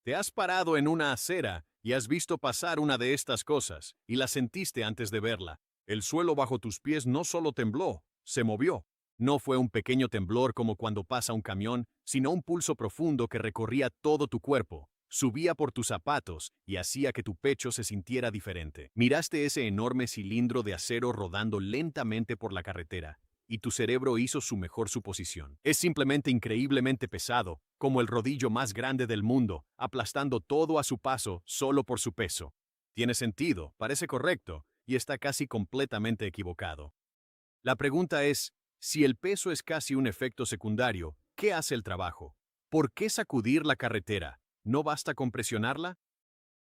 Te has parado en una acera y has visto pasar una de estas cosas, y la sentiste antes de verla. El suelo bajo tus pies no solo tembló, se movió. No fue un pequeño temblor como cuando pasa un camión, sino un pulso profundo que recorría todo tu cuerpo, subía por tus zapatos y hacía que tu pecho se sintiera diferente. Miraste ese enorme cilindro de acero rodando lentamente por la carretera, y tu cerebro hizo su mejor suposición. Es simplemente increíblemente pesado, como el rodillo más grande del mundo, aplastando todo a su paso solo por su peso. Tiene sentido, parece correcto, y está casi completamente equivocado. La pregunta es, si el peso es casi un efecto secundario, ¿qué hace el trabajo? ¿Por qué sacudir la carretera? ¿No basta con presionarla?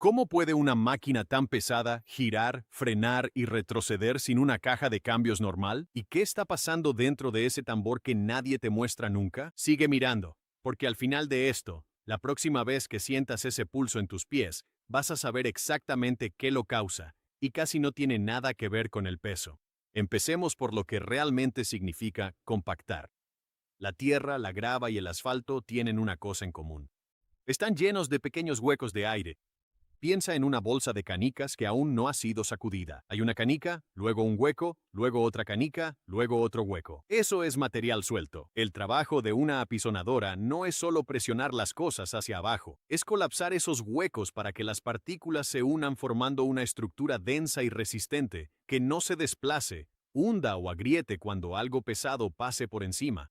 ¿Cómo puede una máquina tan pesada girar, frenar y retroceder sin una caja de cambios normal? ¿Y qué está pasando dentro de ese tambor que nadie te muestra nunca? Sigue mirando, porque al final de esto, la próxima vez que sientas ese pulso en tus pies, vas a saber exactamente qué lo causa, y casi no tiene nada que ver con el peso. Empecemos por lo que realmente significa compactar. La tierra, la grava y el asfalto tienen una cosa en común. Están llenos de pequeños huecos de aire. Piensa en una bolsa de canicas que aún no ha sido sacudida. Hay una canica, luego un hueco, luego otra canica, luego otro hueco. Eso es material suelto. El trabajo de una apisonadora no es solo presionar las cosas hacia abajo, es colapsar esos huecos para que las partículas se unan formando una estructura densa y resistente que no se desplace, hunda o agriete cuando algo pesado pase por encima.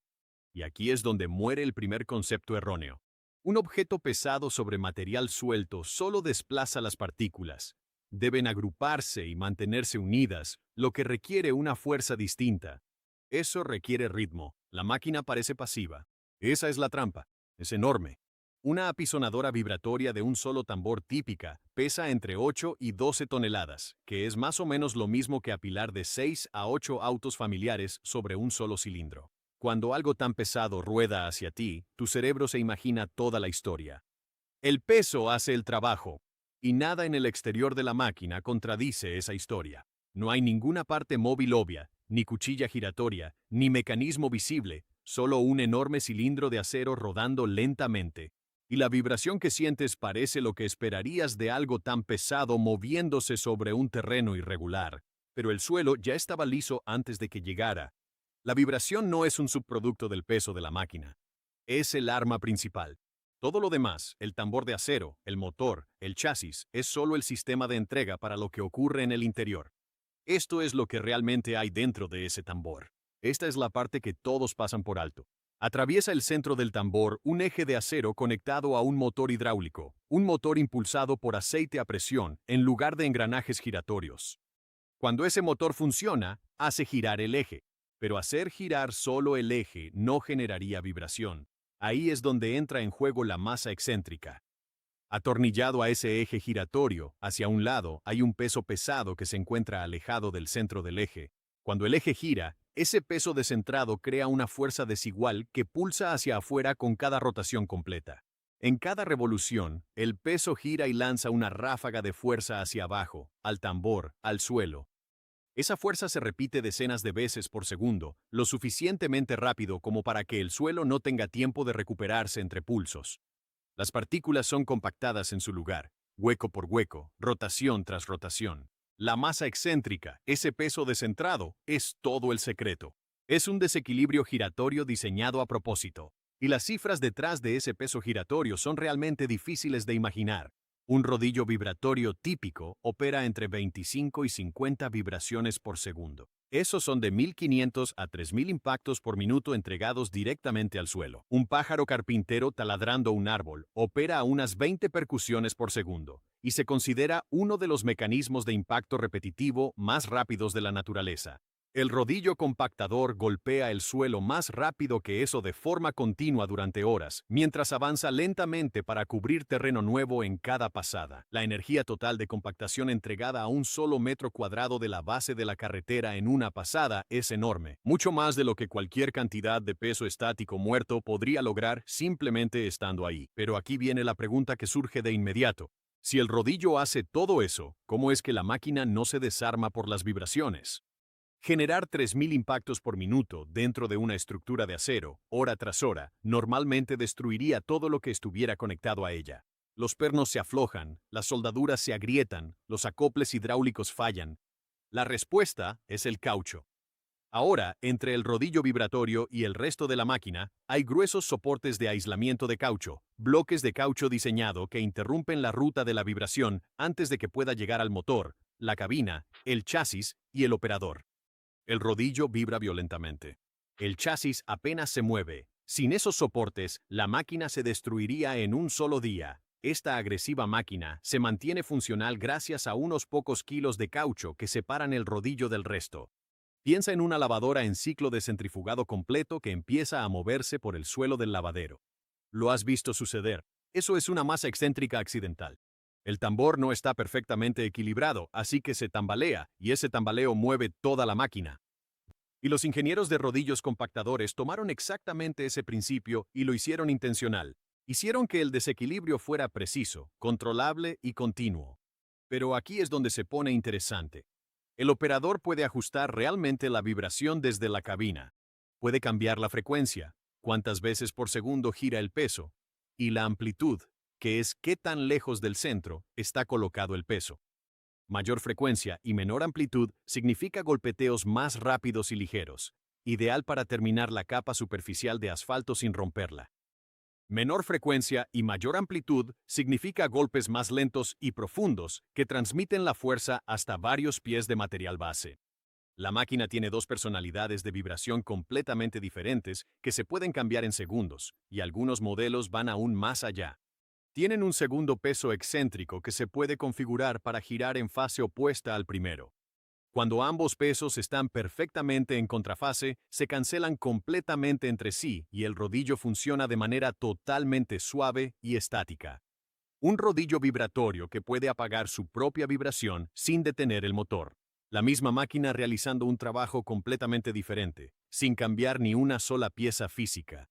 Y aquí es donde muere el primer concepto erróneo. Un objeto pesado sobre material suelto solo desplaza las partículas. Deben agruparse y mantenerse unidas, lo que requiere una fuerza distinta. Eso requiere ritmo. La máquina parece pasiva. Esa es la trampa. Es enorme. Una apisonadora vibratoria de un solo tambor típica pesa entre 8 y 12 toneladas, que es más o menos lo mismo que apilar de 6 a 8 autos familiares sobre un solo cilindro. Cuando algo tan pesado rueda hacia ti, tu cerebro se imagina toda la historia. El peso hace el trabajo, y nada en el exterior de la máquina contradice esa historia. No hay ninguna parte móvil obvia, ni cuchilla giratoria, ni mecanismo visible, solo un enorme cilindro de acero rodando lentamente. Y la vibración que sientes parece lo que esperarías de algo tan pesado moviéndose sobre un terreno irregular. Pero el suelo ya estaba liso antes de que llegara. La vibración no es un subproducto del peso de la máquina. Es el arma principal. Todo lo demás, el tambor de acero, el motor, el chasis, es solo el sistema de entrega para lo que ocurre en el interior. Esto es lo que realmente hay dentro de ese tambor. Esta es la parte que todos pasan por alto. Atraviesa el centro del tambor un eje de acero conectado a un motor hidráulico, un motor impulsado por aceite a presión en lugar de engranajes giratorios. Cuando ese motor funciona, hace girar el eje. Pero hacer girar solo el eje no generaría vibración. Ahí es donde entra en juego la masa excéntrica. Atornillado a ese eje giratorio, hacia un lado, hay un peso pesado que se encuentra alejado del centro del eje. Cuando el eje gira, ese peso descentrado crea una fuerza desigual que pulsa hacia afuera con cada rotación completa. En cada revolución, el peso gira y lanza una ráfaga de fuerza hacia abajo, al tambor, al suelo. Esa fuerza se repite decenas de veces por segundo, lo suficientemente rápido como para que el suelo no tenga tiempo de recuperarse entre pulsos. Las partículas son compactadas en su lugar, hueco por hueco, rotación tras rotación. La masa excéntrica, ese peso descentrado, es todo el secreto. Es un desequilibrio giratorio diseñado a propósito. Y las cifras detrás de ese peso giratorio son realmente difíciles de imaginar. Un rodillo vibratorio típico opera entre 25 y 50 vibraciones por segundo. Esos son de 1500 a 3000 impactos por minuto entregados directamente al suelo. Un pájaro carpintero taladrando un árbol opera a unas 20 percusiones por segundo y se considera uno de los mecanismos de impacto repetitivo más rápidos de la naturaleza. El rodillo compactador golpea el suelo más rápido que eso de forma continua durante horas, mientras avanza lentamente para cubrir terreno nuevo en cada pasada. La energía total de compactación entregada a un solo metro cuadrado de la base de la carretera en una pasada es enorme, mucho más de lo que cualquier cantidad de peso estático muerto podría lograr simplemente estando ahí. Pero aquí viene la pregunta que surge de inmediato. Si el rodillo hace todo eso, ¿cómo es que la máquina no se desarma por las vibraciones? Generar 3000 impactos por minuto dentro de una estructura de acero, hora tras hora, normalmente destruiría todo lo que estuviera conectado a ella. Los pernos se aflojan, las soldaduras se agrietan, los acoples hidráulicos fallan. La respuesta es el caucho. Ahora, entre el rodillo vibratorio y el resto de la máquina, hay gruesos soportes de aislamiento de caucho, bloques de caucho diseñado que interrumpen la ruta de la vibración antes de que pueda llegar al motor, la cabina, el chasis y el operador. El rodillo vibra violentamente. El chasis apenas se mueve. Sin esos soportes, la máquina se destruiría en un solo día. Esta agresiva máquina se mantiene funcional gracias a unos pocos kilos de caucho que separan el rodillo del resto. Piensa en una lavadora en ciclo de centrifugado completo que empieza a moverse por el suelo del lavadero. Lo has visto suceder. Eso es una masa excéntrica accidental. El tambor no está perfectamente equilibrado, así que se tambalea, y ese tambaleo mueve toda la máquina. Y los ingenieros de rodillos compactadores tomaron exactamente ese principio y lo hicieron intencional. Hicieron que el desequilibrio fuera preciso, controlable y continuo. Pero aquí es donde se pone interesante. El operador puede ajustar realmente la vibración desde la cabina. Puede cambiar la frecuencia, cuántas veces por segundo gira el peso, y la amplitud, que es qué tan lejos del centro está colocado el peso. Mayor frecuencia y menor amplitud significa golpeteos más rápidos y ligeros, ideal para terminar la capa superficial de asfalto sin romperla. Menor frecuencia y mayor amplitud significa golpes más lentos y profundos que transmiten la fuerza hasta varios pies de material base. La máquina tiene dos personalidades de vibración completamente diferentes que se pueden cambiar en segundos, y algunos modelos van aún más allá. Tienen un segundo peso excéntrico que se puede configurar para girar en fase opuesta al primero. Cuando ambos pesos están perfectamente en contrafase, se cancelan completamente entre sí y el rodillo funciona de manera totalmente suave y estática. Un rodillo vibratorio que puede apagar su propia vibración sin detener el motor. La misma máquina realizando un trabajo completamente diferente, sin cambiar ni una sola pieza física.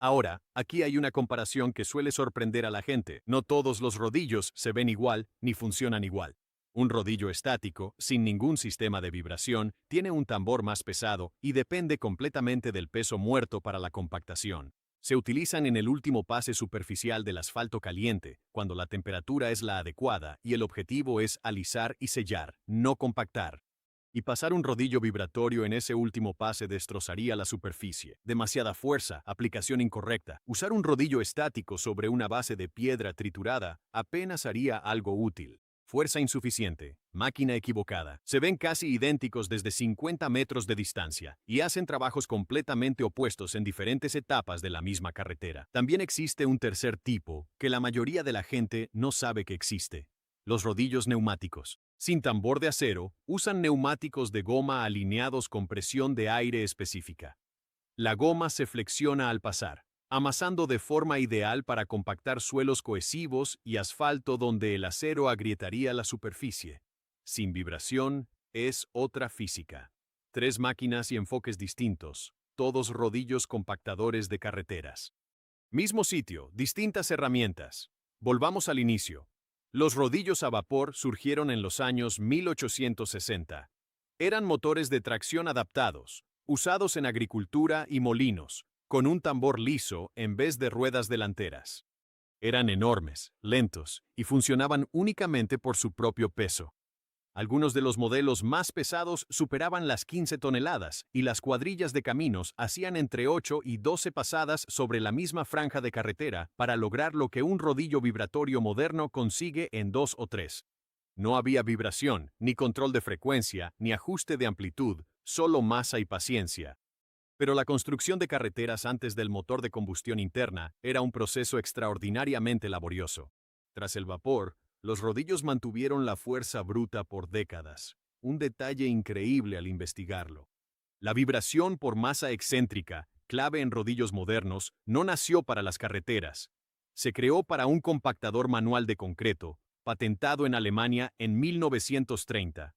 Ahora, aquí hay una comparación que suele sorprender a la gente. No todos los rodillos se ven igual ni funcionan igual. Un rodillo estático, sin ningún sistema de vibración, tiene un tambor más pesado y depende completamente del peso muerto para la compactación. Se utilizan en el último pase superficial del asfalto caliente, cuando la temperatura es la adecuada y el objetivo es alisar y sellar, no compactar. Y pasar un rodillo vibratorio en ese último pase destrozaría la superficie. Demasiada fuerza, aplicación incorrecta. Usar un rodillo estático sobre una base de piedra triturada apenas haría algo útil. Fuerza insuficiente, máquina equivocada. Se ven casi idénticos desde 50 metros de distancia y hacen trabajos completamente opuestos en diferentes etapas de la misma carretera. También existe un tercer tipo que la mayoría de la gente no sabe que existe. Los rodillos neumáticos. Sin tambor de acero, usan neumáticos de goma alineados con presión de aire específica. La goma se flexiona al pasar, amasando de forma ideal para compactar suelos cohesivos y asfalto donde el acero agrietaría la superficie. Sin vibración, es otra física. Tres máquinas y enfoques distintos, todos rodillos compactadores de carreteras. Mismo sitio, distintas herramientas. Volvamos al inicio. Los rodillos a vapor surgieron en los años 1860. Eran motores de tracción adaptados, usados en agricultura y molinos, con un tambor liso en vez de ruedas delanteras. Eran enormes, lentos y funcionaban únicamente por su propio peso. Algunos de los modelos más pesados superaban las 15 toneladas y las cuadrillas de caminos hacían entre 8 y 12 pasadas sobre la misma franja de carretera para lograr lo que un rodillo vibratorio moderno consigue en 2 o 3. No había vibración, ni control de frecuencia, ni ajuste de amplitud, solo masa y paciencia. Pero la construcción de carreteras antes del motor de combustión interna era un proceso extraordinariamente laborioso. Tras el vapor, los rodillos mantuvieron la fuerza bruta por décadas, un detalle increíble al investigarlo. La vibración por masa excéntrica, clave en rodillos modernos, no nació para las carreteras. Se creó para un compactador manual de concreto, patentado en Alemania en 1930.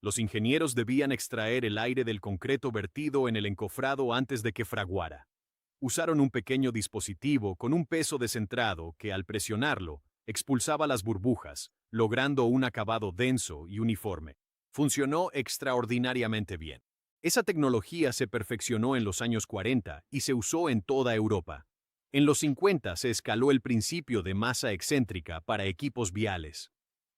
Los ingenieros debían extraer el aire del concreto vertido en el encofrado antes de que fraguara. Usaron un pequeño dispositivo con un peso descentrado que, al presionarlo, expulsaba las burbujas, logrando un acabado denso y uniforme. Funcionó extraordinariamente bien. Esa tecnología se perfeccionó en los años 40 y se usó en toda Europa. En los 50 se escaló el principio de masa excéntrica para equipos viales.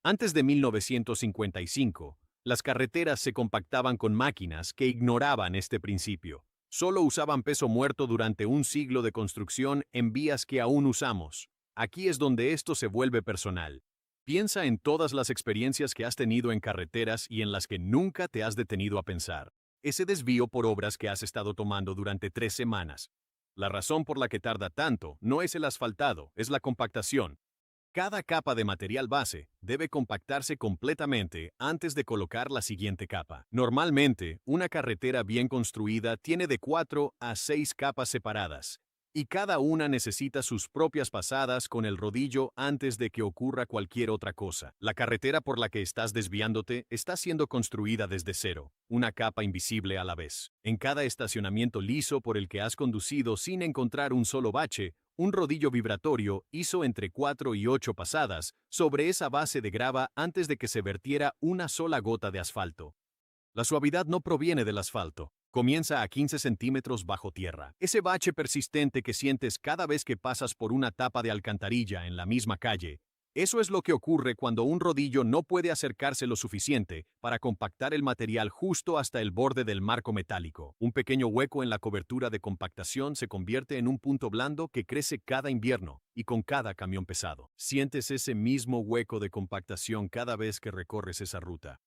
Antes de 1955, las carreteras se compactaban con máquinas que ignoraban este principio. Solo usaban peso muerto durante un siglo de construcción en vías que aún usamos. Aquí es donde esto se vuelve personal. Piensa en todas las experiencias que has tenido en carreteras y en las que nunca te has detenido a pensar. Ese desvío por obras que has estado tomando durante 3 semanas. La razón por la que tarda tanto no es el asfaltado, es la compactación. Cada capa de material base debe compactarse completamente antes de colocar la siguiente capa. Normalmente, una carretera bien construida tiene de 4 a 6 capas separadas, y cada una necesita sus propias pasadas con el rodillo antes de que ocurra cualquier otra cosa. La carretera por la que estás desviándote está siendo construida desde cero, una capa invisible a la vez. En cada estacionamiento liso por el que has conducido sin encontrar un solo bache, un rodillo vibratorio hizo entre 4 y 8 pasadas sobre esa base de grava antes de que se vertiera una sola gota de asfalto. La suavidad no proviene del asfalto. Comienza a 15 centímetros bajo tierra. Ese bache persistente que sientes cada vez que pasas por una tapa de alcantarilla en la misma calle, eso es lo que ocurre cuando un rodillo no puede acercarse lo suficiente para compactar el material justo hasta el borde del marco metálico. Un pequeño hueco en la cobertura de compactación se convierte en un punto blando que crece cada invierno y con cada camión pesado. Sientes ese mismo hueco de compactación cada vez que recorres esa ruta.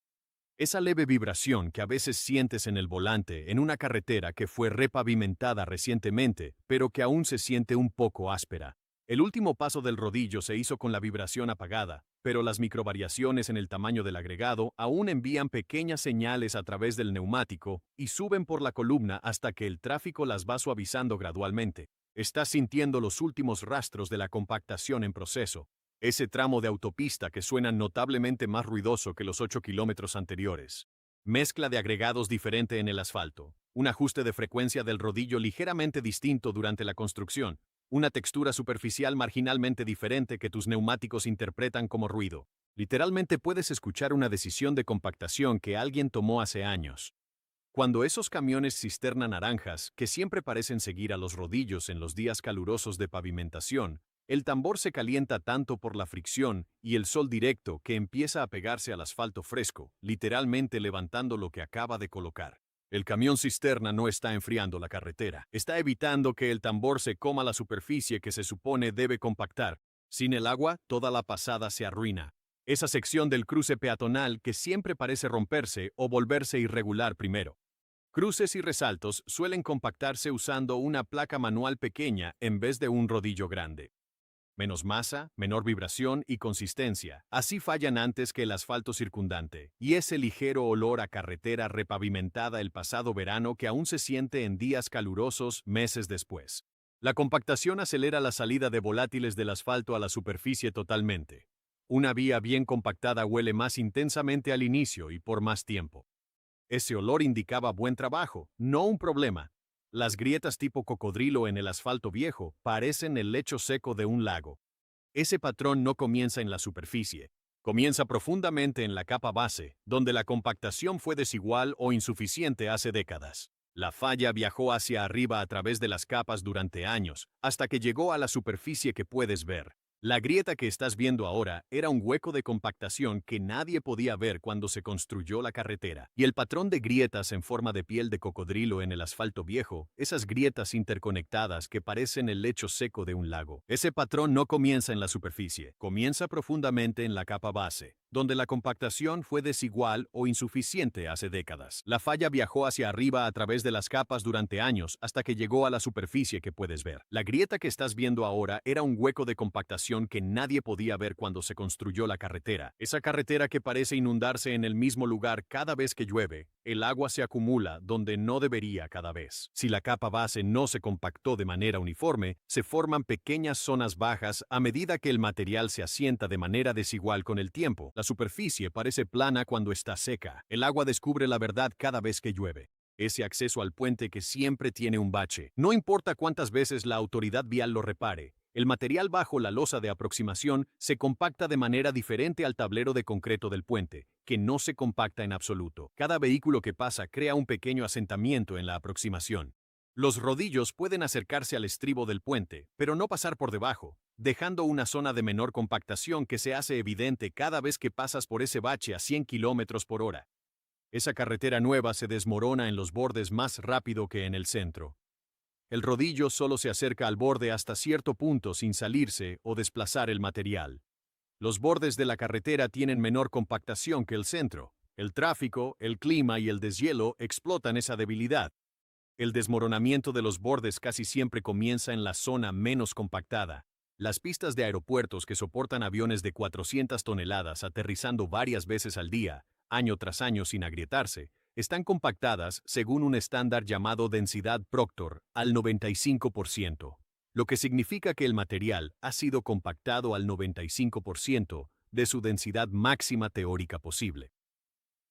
Esa leve vibración que a veces sientes en el volante en una carretera que fue repavimentada recientemente, pero que aún se siente un poco áspera. El último paso del rodillo se hizo con la vibración apagada, pero las microvariaciones en el tamaño del agregado aún envían pequeñas señales a través del neumático y suben por la columna hasta que el tráfico las va suavizando gradualmente. Estás sintiendo los últimos rastros de la compactación en proceso. Ese tramo de autopista que suena notablemente más ruidoso que los 8 kilómetros anteriores. Mezcla de agregados diferente en el asfalto. Un ajuste de frecuencia del rodillo ligeramente distinto durante la construcción. Una textura superficial marginalmente diferente que tus neumáticos interpretan como ruido. Literalmente puedes escuchar una decisión de compactación que alguien tomó hace años. Cuando esos camiones cisterna naranjas, que siempre parecen seguir a los rodillos en los días calurosos de pavimentación, el tambor se calienta tanto por la fricción y el sol directo que empieza a pegarse al asfalto fresco, literalmente levantando lo que acaba de colocar. El camión cisterna no está enfriando la carretera, está evitando que el tambor se coma la superficie que se supone debe compactar. Sin el agua, toda la pasada se arruina. Esa sección del cruce peatonal que siempre parece romperse o volverse irregular primero. Cruces y resaltos suelen compactarse usando una placa manual pequeña en vez de un rodillo grande. Menos masa, menor vibración y consistencia. Así fallan antes que el asfalto circundante. Y ese ligero olor a carretera repavimentada el pasado verano que aún se siente en días calurosos meses después. La compactación acelera la salida de volátiles del asfalto a la superficie totalmente. Una vía bien compactada huele más intensamente al inicio y por más tiempo. Ese olor indicaba buen trabajo, no un problema. Las grietas tipo cocodrilo en el asfalto viejo parecen el lecho seco de un lago. Ese patrón no comienza en la superficie, comienza profundamente en la capa base, donde la compactación fue desigual o insuficiente hace décadas. La falla viajó hacia arriba a través de las capas durante años, hasta que llegó a la superficie que puedes ver. La grieta que estás viendo ahora era un hueco de compactación que nadie podía ver cuando se construyó la carretera. Y el patrón de grietas en forma de piel de cocodrilo en el asfalto viejo, esas grietas interconectadas que parecen el lecho seco de un lago. Ese patrón no comienza en la superficie, comienza profundamente en la capa base, donde la compactación fue desigual o insuficiente hace décadas. La falla viajó hacia arriba a través de las capas durante años hasta que llegó a la superficie que puedes ver. La grieta que estás viendo ahora era un hueco de compactación que nadie podía ver cuando se construyó la carretera. Esa carretera que parece inundarse en el mismo lugar cada vez que llueve, el agua se acumula donde no debería cada vez. Si la capa base no se compactó de manera uniforme, se forman pequeñas zonas bajas a medida que el material se asienta de manera desigual con el tiempo. La superficie parece plana cuando está seca. El agua descubre la verdad cada vez que llueve. Ese acceso al puente que siempre tiene un bache. No importa cuántas veces la autoridad vial lo repare, el material bajo la losa de aproximación se compacta de manera diferente al tablero de concreto del puente, que no se compacta en absoluto. Cada vehículo que pasa crea un pequeño asentamiento en la aproximación. Los rodillos pueden acercarse al estribo del puente, pero no pasar por debajo, dejando una zona de menor compactación que se hace evidente cada vez que pasas por ese bache a 100 kilómetros por hora. Esa carretera nueva se desmorona en los bordes más rápido que en el centro. El rodillo solo se acerca al borde hasta cierto punto sin salirse o desplazar el material. Los bordes de la carretera tienen menor compactación que el centro. El tráfico, el clima y el deshielo explotan esa debilidad. El desmoronamiento de los bordes casi siempre comienza en la zona menos compactada. Las pistas de aeropuertos que soportan aviones de 400 toneladas aterrizando varias veces al día, año tras año sin agrietarse, están compactadas según un estándar llamado densidad Proctor al 95%, lo que significa que el material ha sido compactado al 95% de su densidad máxima teórica posible.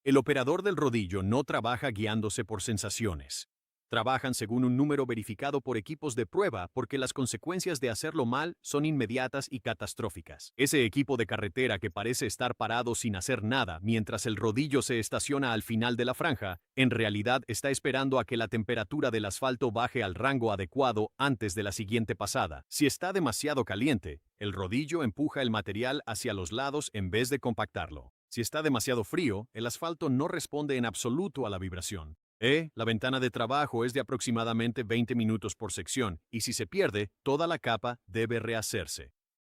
El operador del rodillo no trabaja guiándose por sensaciones. Trabajan según un número verificado por equipos de prueba porque las consecuencias de hacerlo mal son inmediatas y catastróficas. Ese equipo de carretera que parece estar parado sin hacer nada mientras el rodillo se estaciona al final de la franja, en realidad está esperando a que la temperatura del asfalto baje al rango adecuado antes de la siguiente pasada. Si está demasiado caliente, el rodillo empuja el material hacia los lados en vez de compactarlo. Si está demasiado frío, el asfalto no responde en absoluto a la vibración. La ventana de trabajo es de aproximadamente 20 minutos por sección, y si se pierde, toda la capa debe rehacerse.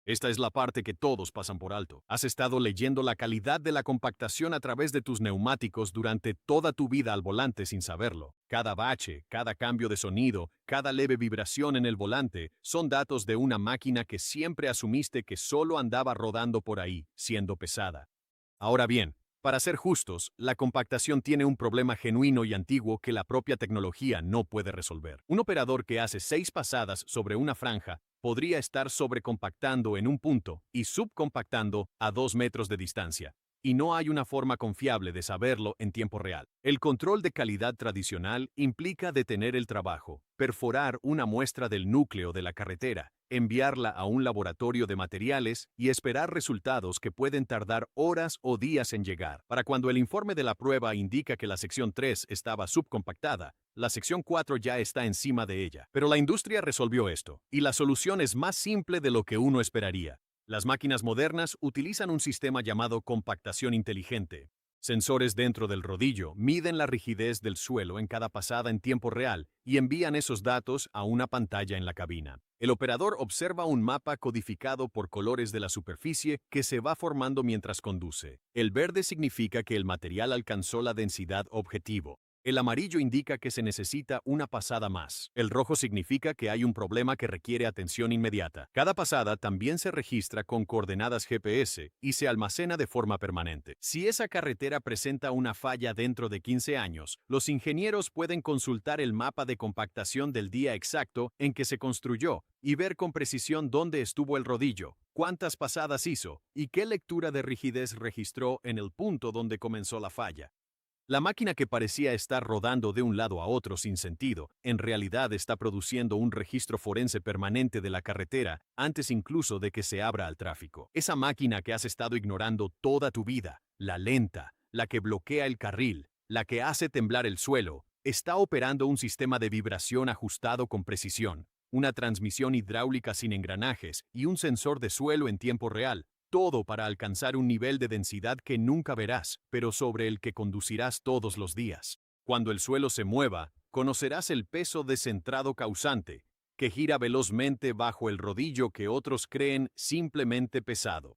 Esta es la parte que todos pasan por alto. Has estado leyendo la calidad de la compactación a través de tus neumáticos durante toda tu vida al volante sin saberlo. Cada bache, cada cambio de sonido, cada leve vibración en el volante son datos de una máquina que siempre asumiste que solo andaba rodando por ahí, siendo pesada. Ahora bien, para ser justos, la compactación tiene un problema genuino y antiguo que la propia tecnología no puede resolver. Un operador que hace 6 pasadas sobre una franja podría estar sobrecompactando en un punto y subcompactando a 2 metros de distancia, y no hay una forma confiable de saberlo en tiempo real. El control de calidad tradicional implica detener el trabajo, perforar una muestra del núcleo de la carretera, enviarla a un laboratorio de materiales y esperar resultados que pueden tardar horas o días en llegar. Para cuando el informe de la prueba indica que la sección 3 estaba subcompactada, la sección 4 ya está encima de ella. Pero la industria resolvió esto, y la solución es más simple de lo que uno esperaría. Las máquinas modernas utilizan un sistema llamado compactación inteligente. Sensores dentro del rodillo miden la rigidez del suelo en cada pasada en tiempo real y envían esos datos a una pantalla en la cabina. El operador observa un mapa codificado por colores de la superficie que se va formando mientras conduce. El verde significa que el material alcanzó la densidad objetivo. El amarillo indica que se necesita una pasada más. El rojo significa que hay un problema que requiere atención inmediata. Cada pasada también se registra con coordenadas GPS y se almacena de forma permanente. Si esa carretera presenta una falla dentro de 15 años, los ingenieros pueden consultar el mapa de compactación del día exacto en que se construyó y ver con precisión dónde estuvo el rodillo, cuántas pasadas hizo y qué lectura de rigidez registró en el punto donde comenzó la falla. La máquina que parecía estar rodando de un lado a otro sin sentido, en realidad está produciendo un registro forense permanente de la carretera antes incluso de que se abra al tráfico. Esa máquina que has estado ignorando toda tu vida, la lenta, la que bloquea el carril, la que hace temblar el suelo, está operando un sistema de vibración ajustado con precisión, una transmisión hidráulica sin engranajes y un sensor de suelo en tiempo real. Todo para alcanzar un nivel de densidad que nunca verás, pero sobre el que conducirás todos los días. Cuando el suelo se mueva, conocerás el peso descentrado causante, que gira velozmente bajo el rodillo que otros creen simplemente pesado.